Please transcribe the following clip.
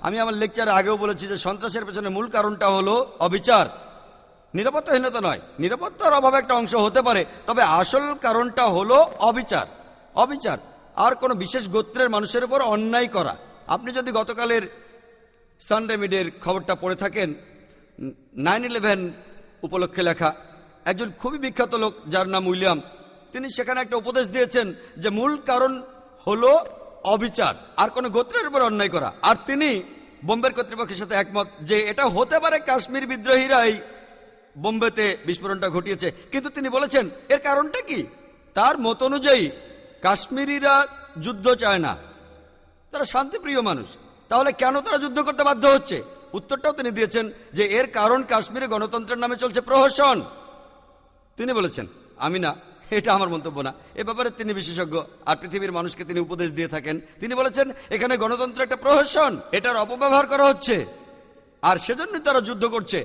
আমি আমার লেকচারে আগেও বলেছি যে সন্ত্রাসের পেছনে মূল কারণটা হলো অবিচার, নিরাপত্তাহীনতা নয়। নিরাপত্তার অভাবে একটা অংশ হতে পারে, তবে আসল কারণটা হলো অবিচার। অবিচার আর কোনো বিশেষ গোত্রের মানুষের উপর অন্যায় করা। আপনি যদি গতকালের সানডে মিডের খবরটা পড়ে থাকেন, 9/11 উপলক্ষে লেখা, একজন খুবই বিখ্যাত লোক যার নাম উইলিয়াম, তিনি সেখানে একটা উপদেশ দিয়েছেন যে মূল কারণ হলো অবিচার আর কোনো গোত্রের উপর অন্যায় করা। আর তিনি বোম্বের কর্তৃপক্ষের সাথে একমত যে এটা হতে পারে কাশ্মীর বিদ্রোহীরাই বোম্বেতে বিস্ফোরণটা ঘটিয়েছে। কিন্তু তিনি বলেছেন এর কারণটা কি? তার মত অনুযায়ী কাশ্মীরিরা যুদ্ধ চায় না, তারা শান্তিপ্রিয় মানুষ। তাহলে কেন তারা যুদ্ধ করতে বাধ্য হচ্ছে? উত্তরটাও তিনি দিয়েছেন যে এর কারণ কাশ্মীরে গণতন্ত্রের নামে চলছে প্রহসন। তিনি বলেছেন, আমি না, এটা আমার মন্তব্য না, এ ব্যাপারে তিনি বিশেষজ্ঞ আর পৃথিবীর মানুষকে তিনি উপদেশ দিয়ে থাকেন। তিনি বলেছেন এখানে গণতন্ত্র একটা প্রহসন, এটার অপব্যবহার করা হচ্ছে আর সেজন্য তারা যুদ্ধ করছে।